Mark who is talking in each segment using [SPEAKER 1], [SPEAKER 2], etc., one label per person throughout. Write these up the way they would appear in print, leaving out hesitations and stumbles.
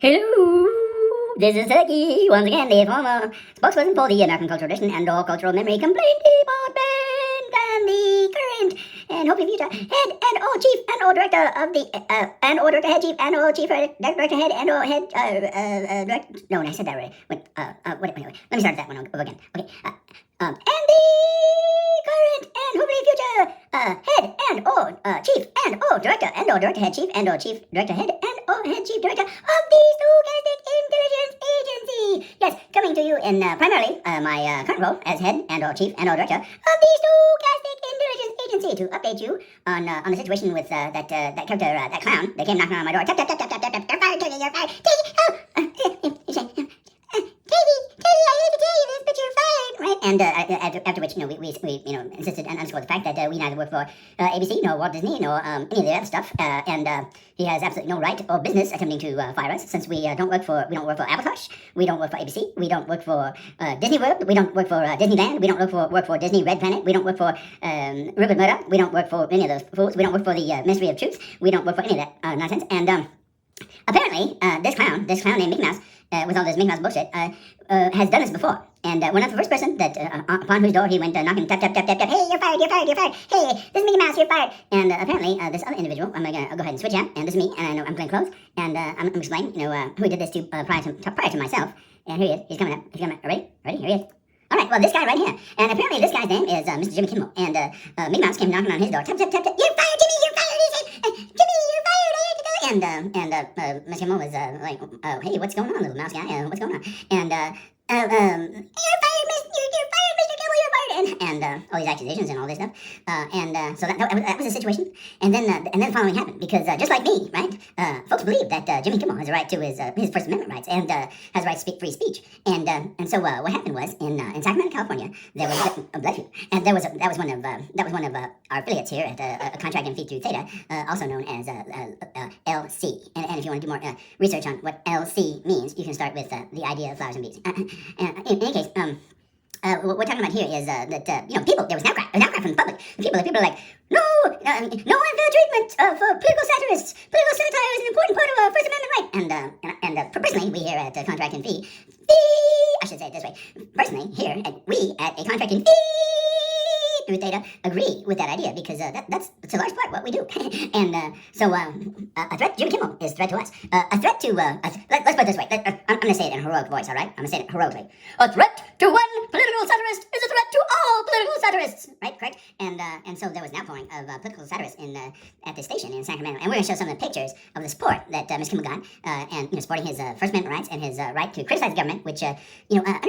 [SPEAKER 1] Hello, this is Turkey, once again the former spokesperson for the American Cultural Tradition and or Cultural Memory Complaint Department and the current and hopefully future head and or chief and or director of the and or director head chief and or chief director head and or head director. No, I said that already. Wait, let me start that one over again. Okay, and the current and hopefully future head and or chief and or director and or director head chief and or chief director head and or head chief director of the Stochastic Intelligence Agency. Yes, coming to you in primarily my current role as head and or chief and or director of the Stochastic Intelligence Agency to update you on the situation with that character, that clown that came knocking on my door. Tap tap tap tap tap tap. You're fired, Teddy. You're fired. Teddy, I hate to tell you this, but you're fired, right? And after which, we insisted and underscored the fact that we neither work for ABC, nor Walt Disney, nor any of the other stuff, and he has absolutely no right or business attempting to fire us, since we don't work for Appletosh, we don't work for ABC, we don't work for Disney World, we don't work for Disneyland, we don't work for Disney Red Planet, we don't work for Rupert Murdoch, we don't work for any of those fools, we don't work for the Ministry of Truth, we don't work for any of that nonsense, and apparently this clown named Mickey Mouse, with all this Mickey Mouse bullshit, has done this before. And we're not the first person that upon whose door he went knocking, tap, tap, tap, tap, tap, hey, you're fired, you're fired, you're fired, hey, this is Mickey Mouse, you're fired. And apparently this other individual, I'm going to go ahead and switch out, and this is me, and I know I'm playing clothes, and I'm explaining, who he did this to prior to myself. And here he is, he's coming up, ready, here he is. All right, well, this guy right here, and apparently this guy's name is Mr. Jimmy Kimmel, and Mickey Mouse came knocking on his door, tap, tap, tap, tap, you're fired, Jimmy, you're fired, he said, Jimmy, you're fired, I hate to tell you. And Mr. Kimmel was like, hey, what's going on, little mouse guy, what's going on? And you're fired, Mr. Kimmel, you're fired, and all these accusations and all this stuff, so that was the situation, and then the following happened, because just like me, right, folks believe that Jimmy Kimmel has a right to his First Amendment rights, and has a right to free speech, and so what happened was in Sacramento, California, there was and that was one of our affiliates here at a contracting fee through Theta, also known as LC, and if you want to do more research on what LC means, you can start with the idea of flowers and bees. In any case, what we're talking about here is that people, there was an outcry from the public. The people are like, no unfair treatment for political satirists. Political satire is an important part of our First Amendment right. And personally, we here at Contract and Fee, I should say it this way. Personally, here we at a Contract and Fee through Theta agree with that idea, because that's to a large part what we do. And so a threat, Jimmy Kimmel is a threat to us. A threat to let's put it this way. I'm going to say it in a heroic voice, all right? I'm going to say it heroically. A threat to one political satirist is a threat to all political satirists, right? Correct? And so there was an outpouring of political satirists at the station in Sacramento, and we're going to show some of the pictures of the support that Mr. Kimmel got, and supporting his First Amendment rights and his right to criticize the government, which under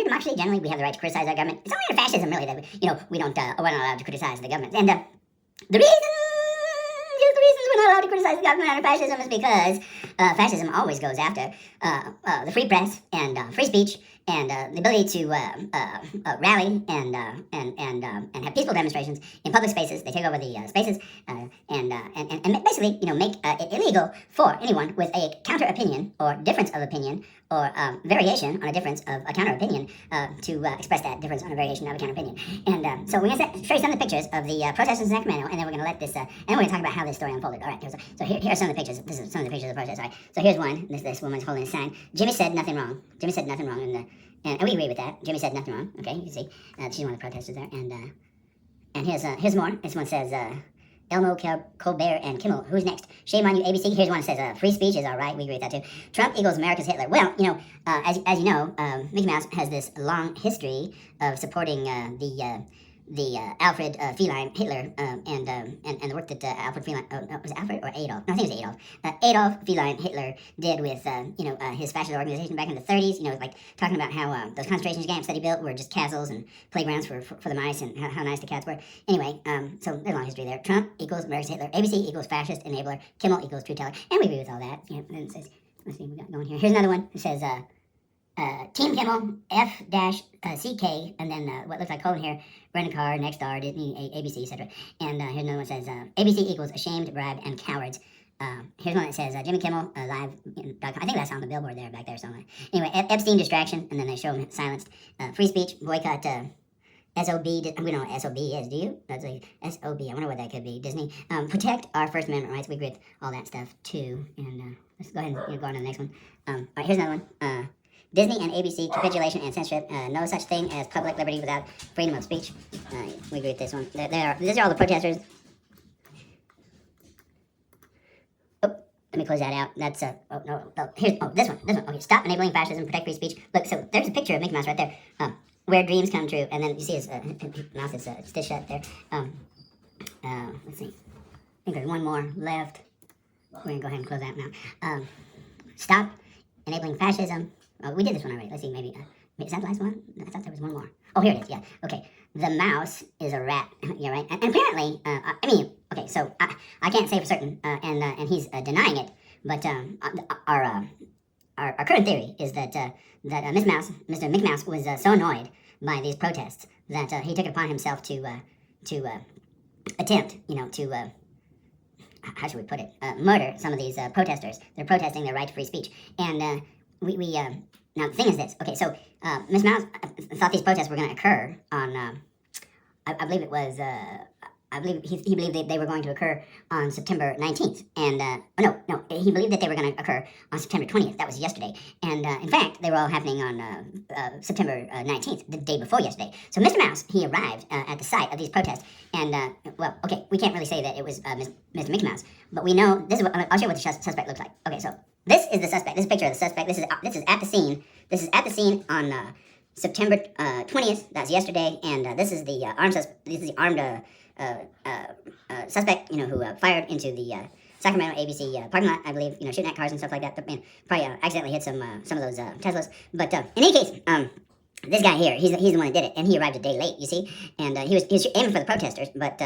[SPEAKER 1] democracy generally we have the right to criticize our government. It's only under fascism really that we're not allowed to criticize the government, and the reasons we're not allowed to criticize the government under fascism is because fascism always goes after the free press and free speech and the ability to rally and have peaceful demonstrations in public spaces. They take over the spaces and basically make it illegal for anyone with a counter opinion or difference of opinion or variation on a difference of a counter opinion to express that difference on a variation of a counter opinion. And so we're going to show you some of the pictures of the protesters in Sacramento, and then we're going to let this, and we're going to talk about how this story unfolded. All right, so here are some of the pictures. This is some of the pictures of the protest. All right, so here's one. This woman's holding a sign. Jimmy said nothing wrong. And we agree with that. Jimmy said nothing wrong. Okay, you can see she's one of the protesters there. And here's more. This one says Elmo, Colbert, and Kimmel. Who's next? Shame on you, ABC. Here's one that says free speech is all right. We agree with that too. Trump equals America's Hitler. Well, as you know, Mickey Mouse has this long history of supporting the Alfred feline Hitler and the work that Alfred feline was it Alfred or Adolf? No, I think it was Adolf. Adolf feline Hitler did with his fascist organization back in the 30s. Like talking about how those concentration camps that he built were just castles and playgrounds for the mice, and how nice the cats were. Anyway, so there's a long history there. Trump equals America's Hitler. ABC equals fascist enabler. Kimmel equals truth teller, and we agree with all that. And it says, let's see what we got going here. Here's another one. It says Team Kimmel, F-CK, and then what looks like colon here, rent a car, next star, Disney, ABC, etc. And here's another one that says ABC equals ashamed, bribe, and cowards. Here's one that says Jimmy Kimmel, live.com. I think that's on the billboard back there somewhere. Anyway, Epstein distraction, and then they show him silenced. Free speech, boycott SOB, we don't know what SOB is, do you? That's like SOB, I wonder what that could be. Disney, protect our First Amendment rights. We agree with all that stuff too. And let's go ahead and go on to the next one. All right, here's another one. Disney and ABC, capitulation and censorship. No such thing as public liberty without freedom of speech. We agree with this one. These are all the protesters. Oh, let me close that out. That's this one. Okay, stop enabling fascism, protect free speech. Look, so there's a picture of Mickey Mouse right there. Where dreams come true, and then you see his mouth is stitched shut there. Let's see. I think there's one more left. We're gonna go ahead and close that now. Stop enabling fascism. We did this one already. Let's see, maybe. Is that the last one? I thought there was one more. Oh, here it is. Yeah. Okay. The mouse is a rat. Yeah, right. And apparently, I mean, okay. So I can't say for certain, and he's denying it. But our current theory is that Mr. Mickey Mouse, was so annoyed by these protests that he took it upon himself to attempt, to how should we put it, murder some of these protesters. They're protesting their right to free speech, and now the thing is this. Okay, so Miss Mouse thought these protests were going to occur on, I believe it was. I believe he believed that they were going to occur on September 19th. And, he believed that they were going to occur on September 20th. That was yesterday. And, in fact, they were all happening on September 19th, the day before yesterday. So Mr. Mouse, he arrived at the site of these protests. And, we can't really say that it was Mr. Mickey Mouse. But we know, I'll show you what the suspect looks like. Okay, so this is the suspect. This is a picture of the suspect. This is at the scene. This is at the scene on September 20th. That's yesterday. And this is the armed suspect, who fired into the Sacramento ABC parking lot, I believe, shooting at cars and stuff like that. Probably accidentally hit some of those Teslas. But in any case, this guy here, he's the one that did it, and he arrived a day late, you see. And he was aiming for the protesters, but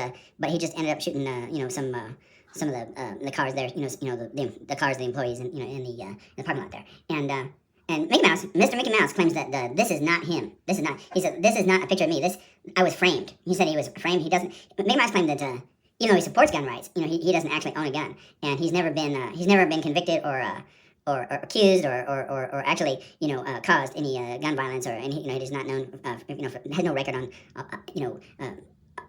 [SPEAKER 1] he just ended up shooting, some of the cars there, the cars of the employees, in the parking lot there. And Mr. Mickey Mouse claims that this is not him. He said, this is not a picture of me. I was framed. He said he was framed. He doesn't. Mickey Mouse claimed that even though he supports gun rights, he doesn't actually own a gun, and he's never been convicted or accused or actually caused any gun violence or any. He does not known has no record on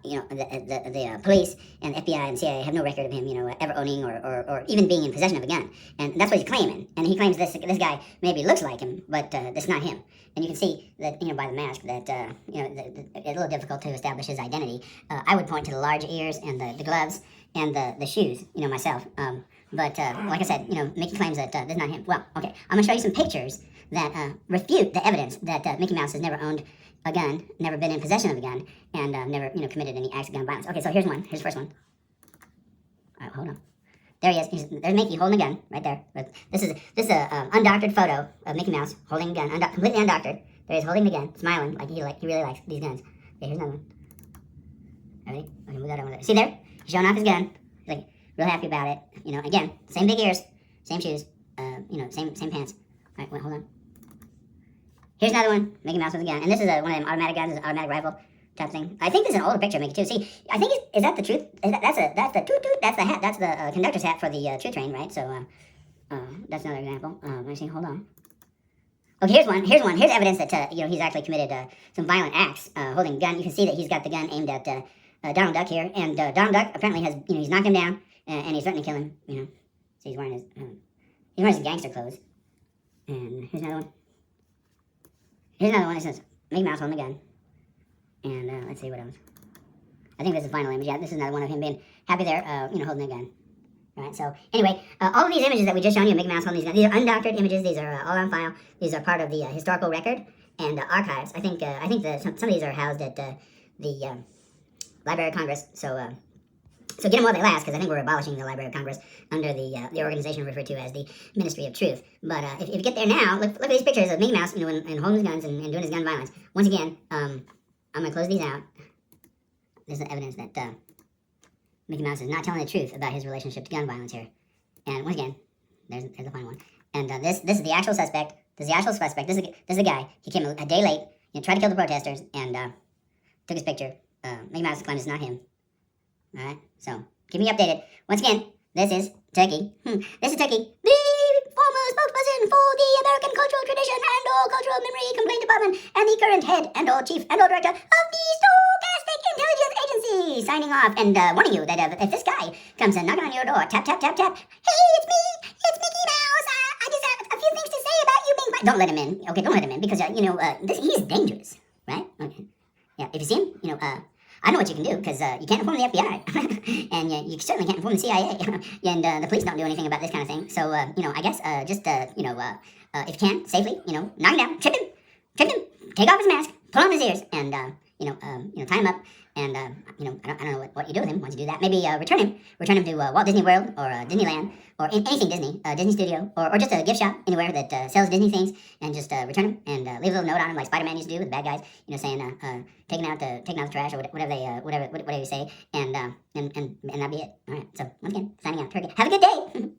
[SPEAKER 1] the police and the FBI and CIA have no record of him, ever owning or even being in possession of a gun. And that's what he's claiming. And he claims this guy maybe looks like him, but that's not him. And you can see that, by the mask that, it's a little difficult to establish his identity. I would point to the large ears and the gloves and the shoes, myself. But like I said, Mickey claims that this is not him. Well, okay, I'm going to show you some pictures that refute the evidence that Mickey Mouse has never owned a gun, never been in possession of a gun, and never, committed any acts of gun violence. Okay, so here's one. Here's the first one. All right, hold on. There he is. There's Mickey holding a gun right there. This is a undoctored photo of Mickey Mouse holding a gun, completely undoctored. There he is holding the gun, smiling like he really likes these guns. Okay, here's another one. Ready? Okay, move that over there. See there? He's showing off his gun. He's like real happy about it. Again, same big ears, same shoes, same pants. All right, wait, hold on. Here's another one, Mickey Mouse with a gun. And this is one of them automatic guns, an automatic rifle type thing. I think this is an older picture of Mickey too. See, I think is that the truth? That's the toot, that's the hat. That's the conductor's hat for the truth train, right? So that's another example. Let me see, hold on. Okay, here's one. Here's evidence that he's actually committed some violent acts holding a gun. You can see that he's got the gun aimed at Donald Duck here, and Donald Duck apparently has he's knocked him down and he's threatening to kill him. So he's wearing his gangster clothes. And here's another one. Here's another one that says Mickey Mouse holding a gun. And let's see what else. I think this is the final image. Yeah, this is another one of him being happy there, holding a gun. Right, so anyway, all of these images that we just shown you of Mickey Mouse holding these guns, these are undoctored images. These are all on file. These are part of the historical record and archives. I think some of these are housed at the Library of Congress. So get them while they last, because I think we're abolishing the Library of Congress under the organization referred to as the Ministry of Truth. But if you get there now, look at these pictures of Mickey Mouse, and holding his guns and doing his gun violence. Once again, I'm gonna close these out. There's the evidence that Mickey Mouse is not telling the truth about his relationship to gun violence here. And once again, there's the final one. And this is the actual suspect. This is the actual suspect. This is the guy. He came a day late. Tried to kill the protesters and took his picture. Mickey Mouse claims it's not him. All right. So keep me updated. Once again, this is Turkey. This is Turkey, the former spokesperson for the American Cultural Tradition and or Cultural Memory Complaint Department, and the current head and or chief and or director of the Turkey signing off and warning you that if this guy comes and knocking on your door, tap, tap, tap, tap, hey, it's me, it's Mickey Mouse, I just have a few things to say about you being... Don't let him in, okay, don't let him in, because, he's dangerous, right? Okay. Yeah, if you see him, I know what you can do, because you can't inform the FBI, and you certainly can't inform the CIA, and the police don't do anything about this kind of thing. So, I guess if you can, safely, knock him down, trip him, take off his mask, pull on his ears, and, tie him up, and, I don't know what you do with him once you do that. Maybe return him to Walt Disney World, or Disneyland, or anything Disney, Disney Studio, or just a gift shop anywhere that sells Disney things, and just return him and leave a little note on him like Spider-Man used to do with the bad guys, saying taking out the trash, or whatever you say, and that'd be it. All right. So once again, signing out, Turkey. Have a good day.